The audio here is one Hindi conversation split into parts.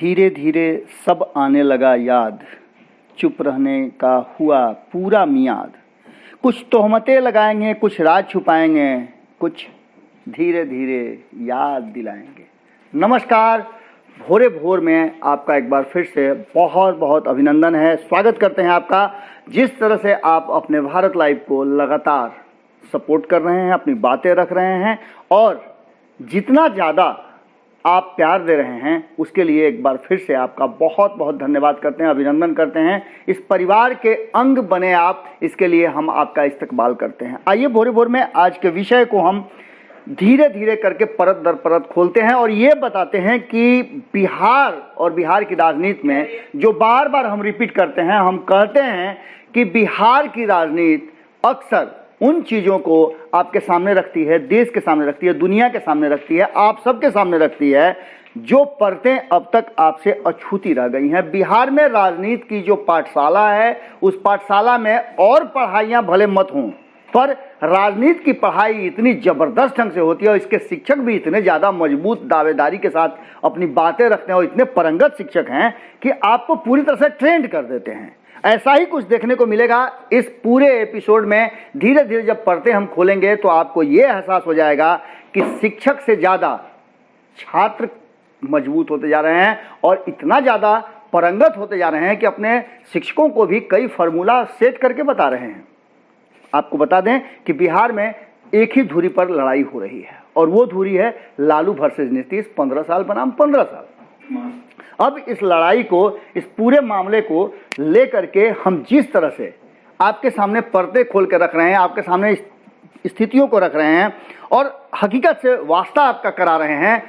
धीरे धीरे सब आने लगा याद, चुप रहने का हुआ पूरा मियाद। कुछ तोहमतें लगाएंगे, कुछ राज छुपाएंगे, कुछ धीरे धीरे याद दिलाएंगे। नमस्कार, भोरे भोर में आपका एक बार फिर से बहुत बहुत अभिनंदन है। स्वागत करते हैं आपका। जिस तरह से आप अपने भारत लाइव को लगातार सपोर्ट कर रहे हैं, अपनी बातें रख रहे हैं और जितना ज़्यादा आप प्यार दे रहे हैं उसके लिए एक बार फिर से आपका बहुत बहुत धन्यवाद करते हैं, अभिनंदन करते हैं। इस परिवार के अंग बने आप, इसके लिए हम आपका इस्तकबाल करते हैं। आइए भोरे भोर में आज के विषय को हम धीरे धीरे करके परत दर परत खोलते हैं और ये बताते हैं कि बिहार और बिहार की राजनीति में जो बार बार हम रिपीट करते हैं, हम कहते हैं कि बिहार की राजनीति अक्सर उन चीज़ों को आपके सामने रखती है, देश के सामने रखती है, दुनिया के सामने रखती है, आप सबके सामने रखती है, जो परतें अब तक आपसे अछूती रह गई हैं। बिहार में राजनीति की जो पाठशाला है, उस पाठशाला में और पढ़ाइयाँ भले मत हों, पर राजनीति की पढ़ाई इतनी ज़बरदस्त ढंग से होती है और इसके शिक्षक भी इतने ज़्यादा मजबूत दावेदारी के साथ अपनी बातें रखते हैं और इतने पारंगत शिक्षक हैं कि आपको पूरी तरह से ट्रेंड कर देते हैं। ऐसा ही कुछ देखने को मिलेगा इस पूरे एपिसोड में। धीरे धीरे जब पढ़ते हम खोलेंगे तो आपको ये एहसास हो जाएगा कि शिक्षक से ज़्यादा छात्र मजबूत होते जा रहे हैं और इतना ज़्यादा पारंगत होते जा रहे हैं कि अपने शिक्षकों को भी कई फार्मूला सेट करके बता रहे हैं। आपको बता दें कि बिहार में एक ही धुरी पर लड़ाई हो रही है और वो धुरी है लालू वर्सेस नीतीश, 15 साल बनाम 15 साल। अब इस लड़ाई को, इस पूरे मामले को लेकर के हम जिस तरह से आपके सामने पर्दे खोल के रख रहे हैं, आपके सामने स्थितियों को रख रहे हैं और हकीकत से वास्ता आपका करा रहे हैं,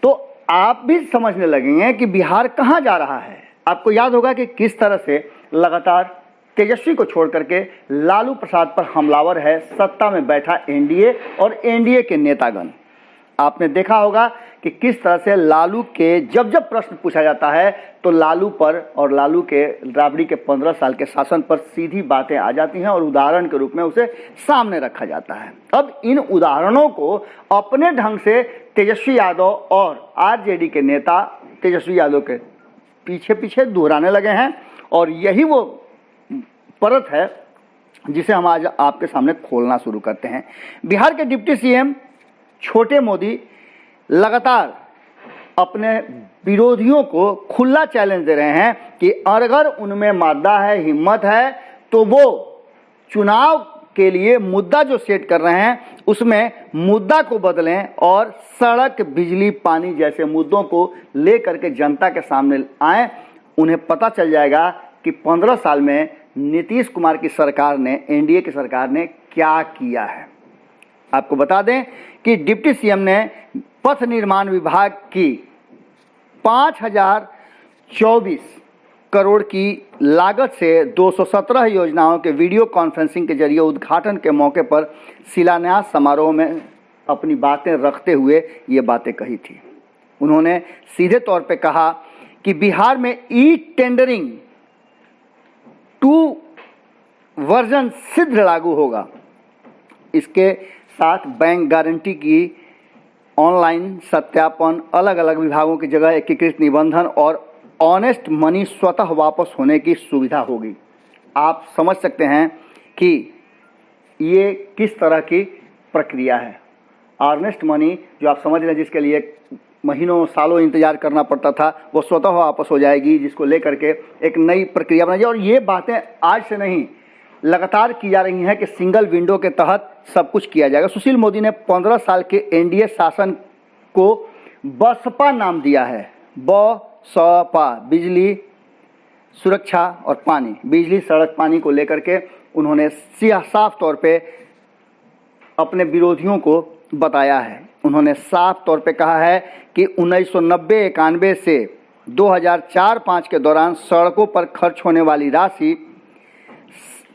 तो आप भी समझने लगेंगे कि बिहार कहाँ जा रहा है। आपको याद होगा कि किस तरह से लगातार तेजस्वी को छोड़ करके लालू प्रसाद पर हमलावर है सत्ता में बैठा एनडीए और एनडीए के नेतागण। आपने देखा होगा कि किस तरह से लालू के जब जब प्रश्न पूछा जाता है तो लालू पर और लालू के राबड़ी के 15 साल के शासन पर सीधी बातें आ जाती हैं और उदाहरण के रूप में उसे सामने रखा जाता है। अब इन उदाहरणों को अपने ढंग से तेजस्वी यादव और आरजेडी के नेता तेजस्वी यादव के पीछे पीछे दोहराने लगे हैं और यही वो परत है जिसे हम आज आपके सामने खोलना शुरू करते हैं। बिहार के डिप्टी सीएम छोटे मोदी लगातार अपने विरोधियों को खुला चैलेंज दे रहे हैं कि अगर उनमें मादा है, हिम्मत है, तो वो चुनाव के लिए मुद्दा जो सेट कर रहे हैं उसमें मुद्दा को बदलें और सड़क, बिजली, पानी जैसे मुद्दों को लेकर के जनता के सामने आएं। उन्हें पता चल जाएगा कि 15 साल में नीतीश कुमार की सरकार ने, एनडीए की सरकार ने क्या किया है। आपको बता दें कि डिप्टी सीएम ने पथ निर्माण विभाग की 5024 करोड़ की लागत से 217 योजनाओं के वीडियो कॉन्फ्रेंसिंग के जरिए उद्घाटन के मौके पर शिलान्यास समारोह में अपनी बातें रखते हुए ये बातें कही थी। उन्होंने सीधे तौर पे कहा कि बिहार में ई टेंडरिंग 2 वर्जन शीघ्र लागू होगा। इसके साथ बैंक गारंटी की ऑनलाइन सत्यापन, अलग अलग विभागों की जगह एकीकृत निबंधन और ऑनेस्ट मनी स्वतः वापस होने की सुविधा होगी। आप समझ सकते हैं कि ये किस तरह की प्रक्रिया है। ऑनेस्ट मनी जो आप समझ रहे हैं, जिसके लिए महीनों सालों इंतजार करना पड़ता था, वो स्वतः वापस हो जाएगी, जिसको लेकर के एक नई प्रक्रिया बनाई जाए। और ये बातें आज से नहीं, लगातार की जा रही हैं कि सिंगल विंडो के तहत सब कुछ किया जाएगा। सुशील मोदी ने 15 साल के एनडीए शासन को बसपा नाम दिया है। बसपा, बिजली, सुरक्षा और पानी, बिजली, सड़क, पानी को लेकर के उन्होंने साफ तौर पे अपने विरोधियों को बताया है। उन्होंने साफ तौर पे कहा है कि 1990-91 से 2004-05 के दौरान सड़कों पर खर्च होने वाली राशि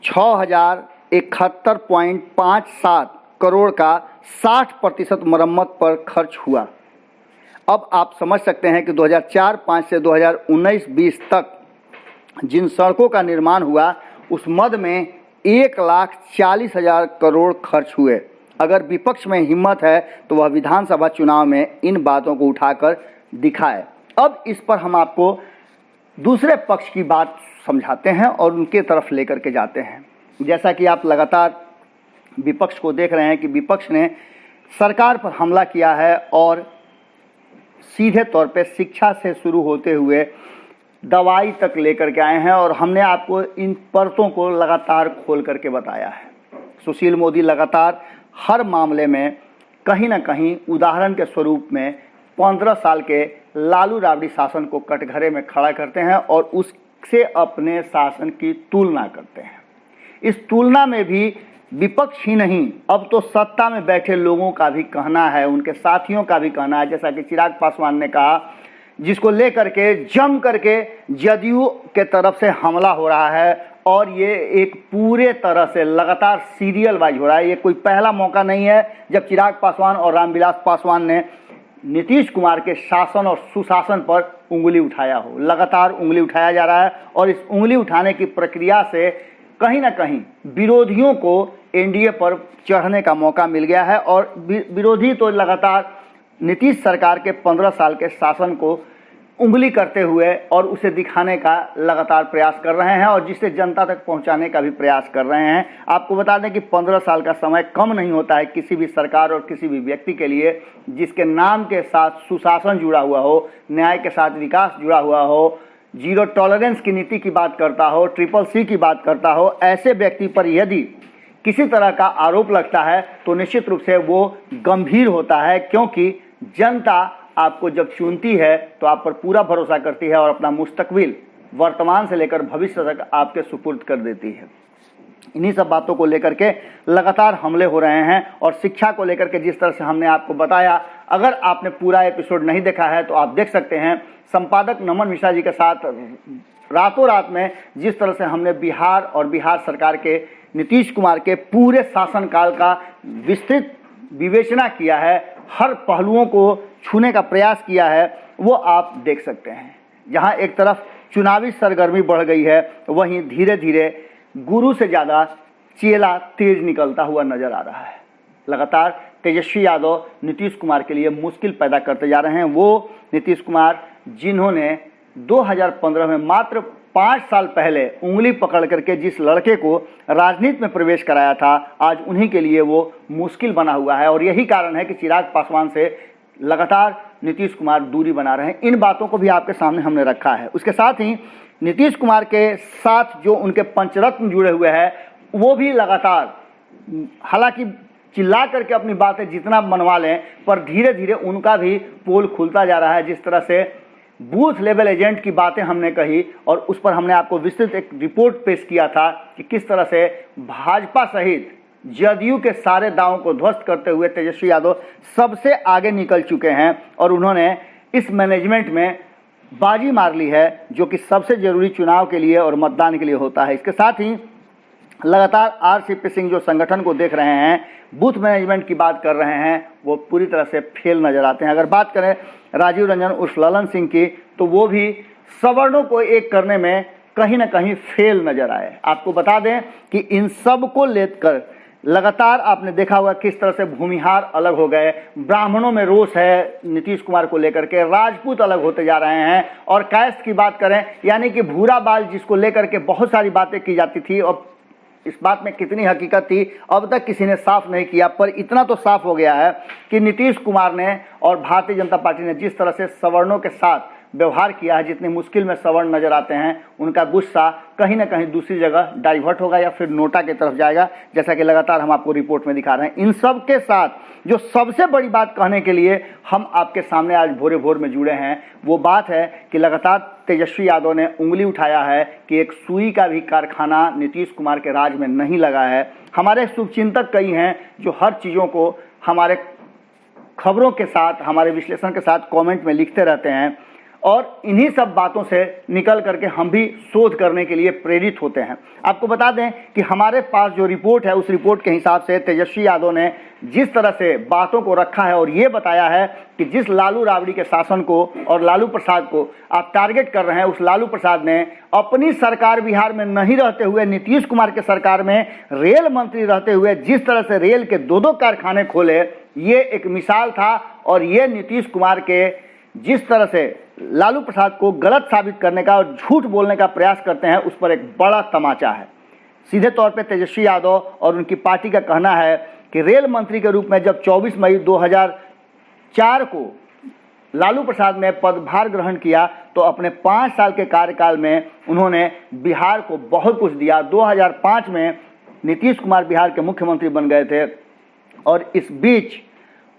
6071.57 करोड़ का 60% मरम्मत पर खर्च हुआ। अब आप समझ सकते हैं कि 2004-05 से 2019-20 तक जिन सड़कों का निर्माण हुआ उस मद में 1,40,000 करोड़ खर्च हुए। अगर विपक्ष में हिम्मत है तो वह विधानसभा चुनाव में इन बातों को उठाकर दिखाए। अब इस पर हम आपको दूसरे पक्ष की बात समझाते हैं और उनके तरफ लेकर के जाते हैं। जैसा कि आप लगातार विपक्ष को देख रहे हैं कि विपक्ष ने सरकार पर हमला किया है और सीधे तौर पे शिक्षा से शुरू होते हुए दवाई तक लेकर के आए हैं, और हमने आपको इन परतों को लगातार खोल करके बताया है। सुशील मोदी लगातार हर मामले में कहीं ना कहीं उदाहरण के स्वरूप में 15 साल के लालू राबड़ी शासन को कटघरे में खड़ा करते हैं और उससे अपने शासन की तुलना करते हैं। इस तुलना में भी विपक्ष ही नहीं, अब तो सत्ता में बैठे लोगों का भी कहना है, उनके साथियों का भी कहना है, जैसा कि चिराग पासवान ने कहा, जिसको लेकर के जम करके जदयू के तरफ से हमला हो रहा है और ये एक पूरे तरह से लगातार सीरियल वाइज हो रहा है। ये कोई पहला मौका नहीं है जब चिराग पासवान और रामविलास पासवान ने नीतीश कुमार के शासन और सुशासन पर उंगली उठाया हो। लगातार उंगली उठाया जा रहा है और इस उंगली उठाने की प्रक्रिया से कहीं ना कहीं विरोधियों को एनडीए पर चढ़ने का मौका मिल गया है, और विरोधी तो लगातार नीतीश सरकार के 15 साल के शासन को उंगली करते हुए और उसे दिखाने का लगातार प्रयास कर रहे हैं और जिसे जनता तक पहुंचाने का भी प्रयास कर रहे हैं। आपको बता दें कि 15 साल का समय कम नहीं होता है किसी भी सरकार और किसी भी व्यक्ति के लिए जिसके नाम के साथ सुशासन जुड़ा हुआ हो, न्याय के साथ विकास जुड़ा हुआ हो, जीरो टॉलरेंस की नीति की बात करता हो, CCC की बात करता हो। ऐसे व्यक्ति पर यदि किसी तरह का आरोप लगता है तो निश्चित रूप से वो गंभीर होता है, क्योंकि जनता आपको जब चुनती है तो आप पर पूरा भरोसा करती है और अपना मुस्तकबिल वर्तमान से लेकर भविष्य तक आपके सुपुर्द कर देती है। इन्हीं सब बातों को लेकर के लगातार हमले हो रहे हैं और शिक्षा को लेकर के जिस तरह से हमने आपको बताया, अगर आपने पूरा एपिसोड नहीं देखा है तो आप देख सकते हैं। संपादक नमन मिश्रा जी के साथ रातों रात में जिस तरह से हमने बिहार और बिहार सरकार के नीतीश कुमार के पूरे शासनकाल का विस्तृत विवेचना किया है, हर पहलुओं को छूने का प्रयास किया है, वो आप देख सकते हैं। जहां एक तरफ चुनावी सरगर्मी बढ़ गई है, वहीं धीरे धीरे गुरु से ज़्यादा चेला तेज निकलता हुआ नजर आ रहा है। लगातार तेजस्वी यादव नीतीश कुमार के लिए मुश्किल पैदा करते जा रहे हैं। वो नीतीश कुमार जिन्होंने 2015 में मात्र 5 साल पहले उंगली पकड़ करके जिस लड़के को राजनीति में प्रवेश कराया था, आज उन्हीं के लिए वो मुश्किल बना हुआ है और यही कारण है कि चिराग पासवान से लगातार नीतीश कुमार दूरी बना रहे हैं। इन बातों को भी आपके सामने हमने रखा है। उसके साथ ही नीतीश कुमार के साथ जो उनके पंचरत्न जुड़े हुए हैं वो भी लगातार, हालांकि चिल्ला करके अपनी बातें जितना मनवा लें, पर धीरे धीरे उनका भी पोल खुलता जा रहा है। जिस तरह से बूथ लेवल एजेंट की बातें हमने कही और उस पर हमने आपको विस्तृत एक रिपोर्ट पेश किया था कि किस तरह से भाजपा सहित जदयू के सारे दावों को ध्वस्त करते हुए तेजस्वी यादव सबसे आगे निकल चुके हैं और उन्होंने इस मैनेजमेंट में बाजी मार ली है, जो कि सबसे जरूरी चुनाव के लिए और मतदान के लिए होता है। इसके साथ ही लगातार आरसीपी सिंह जो संगठन को देख रहे हैं, बूथ मैनेजमेंट की बात कर रहे हैं, वो पूरी तरह से फेल नजर आते हैं। अगर बात करें राजीव रंजन उर्फ ललन सिंह की, तो वो भी सवर्णों को एक करने में कहीं ना कहीं फेल नजर आए। आपको बता दें कि इन सब को लेकर लगातार आपने देखा होगा किस तरह से भूमिहार अलग हो गए, ब्राह्मणों में रोष है नीतीश कुमार को लेकर के, राजपूत अलग होते जा रहे हैं। और कास्ट की बात करें, यानी कि भूरा बाल जिसको लेकर के बहुत सारी बातें की जाती थी और इस बात में कितनी हकीकत थी अब तक किसी ने साफ नहीं किया, पर इतना तो साफ हो गया है कि नीतीश कुमार ने और भारतीय जनता पार्टी ने जिस तरह से सवर्णों के साथ व्यवहार किया है, जितनी मुश्किल में सवर्ण नजर आते हैं, उनका गुस्सा कहीं ना कहीं दूसरी जगह डाइवर्ट होगा या फिर नोटा की तरफ जाएगा, जैसा कि लगातार हम आपको रिपोर्ट में दिखा रहे हैं। इन सब के साथ जो सबसे बड़ी बात कहने के लिए हम आपके सामने आज भोरे भोर में जुड़े हैं, वो बात है कि लगातार तेजस्वी यादव ने उंगली उठाया है कि एक सुई का भी कारखाना नीतीश कुमार के राज में नहीं लगा है। हमारे शुभचिंतक कई हैं जो हर चीज़ों को हमारे खबरों के साथ, हमारे विश्लेषण के साथ कमेंट में लिखते रहते हैं और इन्हीं सब बातों से निकल करके हम भी शोध करने के लिए प्रेरित होते हैं। आपको बता दें कि हमारे पास जो रिपोर्ट है, उस रिपोर्ट के हिसाब से तेजस्वी यादव ने जिस तरह से बातों को रखा है और ये बताया है कि जिस लालू राबड़ी के शासन को और लालू प्रसाद को आप टारगेट कर रहे हैं, उस लालू प्रसाद ने अपनी सरकार बिहार में नहीं रहते हुए नीतीश कुमार के सरकार में रेल मंत्री रहते हुए जिस तरह से रेल के 2-2 कारखाने खोले, ये एक मिसाल था। और ये नीतीश कुमार के जिस तरह से लालू प्रसाद को गलत साबित करने का और झूठ बोलने का प्रयास करते हैं, उस पर एक बड़ा तमाचा है। सीधे तौर पे तेजस्वी यादव और उनकी पार्टी का कहना है कि रेल मंत्री के रूप में जब 24 मई 2004 को लालू प्रसाद ने पदभार ग्रहण किया तो अपने 5 साल के कार्यकाल में उन्होंने बिहार को बहुत कुछ दिया। 2005 में नीतीश कुमार बिहार के मुख्यमंत्री बन गए थे और इस बीच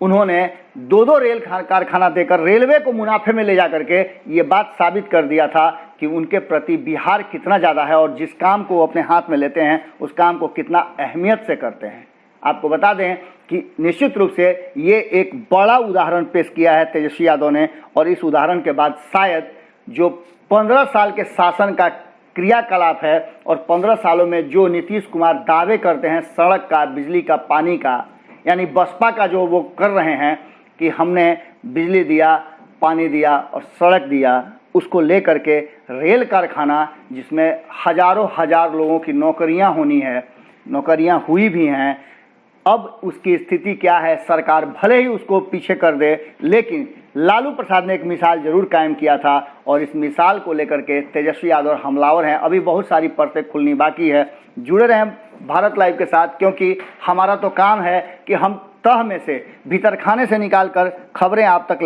उन्होंने 2 रेल कारखाना देकर रेलवे को मुनाफे में ले जा करके ये बात साबित कर दिया था कि उनके प्रति बिहार कितना ज़्यादा है और जिस काम को वो अपने हाथ में लेते हैं उस काम को कितना अहमियत से करते हैं। आपको बता दें कि निश्चित रूप से ये एक बड़ा उदाहरण पेश किया है तेजस्वी यादव ने, और इस उदाहरण के बाद शायद जो 15 साल के शासन का क्रियाकलाप है और 15 सालों में जो नीतीश कुमार दावे करते हैं सड़क का, बिजली का, पानी का, यानी बसपा का जो वो कर रहे हैं कि हमने बिजली दिया, पानी दिया और सड़क दिया, उसको लेकर के रेल कारखाना जिसमें हजारों हजार लोगों की नौकरियां होनी है, नौकरियां हुई भी हैं, अब उसकी स्थिति क्या है। सरकार भले ही उसको पीछे कर दे, लेकिन लालू प्रसाद ने एक मिसाल जरूर कायम किया था और इस मिसाल को लेकर के तेजस्वी यादव हमलावर हैं। अभी बहुत सारी परतें खुलनी बाकी है। जुड़े रहें भारत लाइव के साथ, क्योंकि हमारा तो काम है कि हम तह में से, भीतर खाने से निकाल कर खबरें आप तक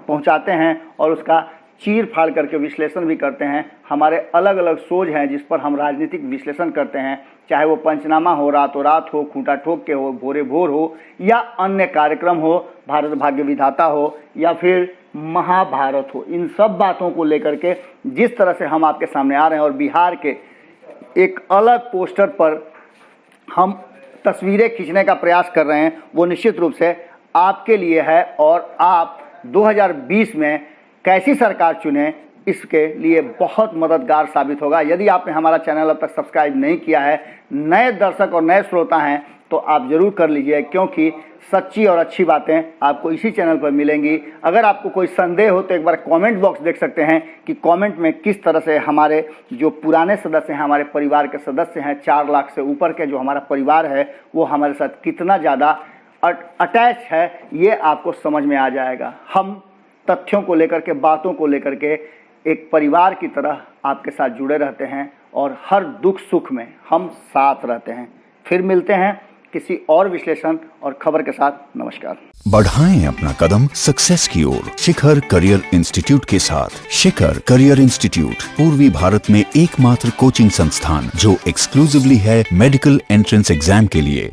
पहुंचाते हैं और उसका चीर फाड़ करके विश्लेषण भी करते हैं। हमारे अलग अलग सोच हैं जिस पर हम राजनीतिक विश्लेषण करते हैं, चाहे वो पंचनामा हो, रातों रात हो, खूंटा ठोक के हो, भोरे भोर हो, या अन्य कार्यक्रम हो, भारत भाग्य विधाता हो, या फिर महाभारत हो। इन सब बातों को लेकर के जिस तरह से हम आपके सामने आ रहे हैं और बिहार के एक अलग पोस्टर पर हम तस्वीरें खींचने का प्रयास कर रहे हैं, वो निश्चित रूप से आपके लिए है। और आप 2020 में कैसी सरकार चुने, इसके लिए बहुत मददगार साबित होगा। यदि आपने हमारा चैनल अब तक सब्सक्राइब नहीं किया है, नए दर्शक और नए श्रोता हैं, तो आप ज़रूर कर लीजिए, क्योंकि सच्ची और अच्छी बातें आपको इसी चैनल पर मिलेंगी। अगर आपको कोई संदेह हो तो एक बार कमेंट बॉक्स देख सकते हैं कि कमेंट में किस तरह से हमारे जो पुराने सदस्य हैं, हमारे परिवार के सदस्य हैं, 4 लाख से ऊपर के जो हमारा परिवार है, वो हमारे साथ कितना ज़्यादा अटैच है, ये आपको समझ में आ जाएगा। हम तथ्यों को लेकर के, बातों को लेकर के एक परिवार की तरह आपके साथ जुड़े रहते हैं और हर दुख सुख में हम साथ रहते हैं। फिर मिलते हैं किसी और विश्लेषण और खबर के साथ। नमस्कार। बढ़ाएं अपना कदम सक्सेस की ओर शिखर करियर इंस्टीट्यूट के साथ। शिखर करियर इंस्टीट्यूट पूर्वी भारत में एकमात्र कोचिंग संस्थान जो एक्सक्लूसिवली है मेडिकल एंट्रेंस एग्जाम के लिए।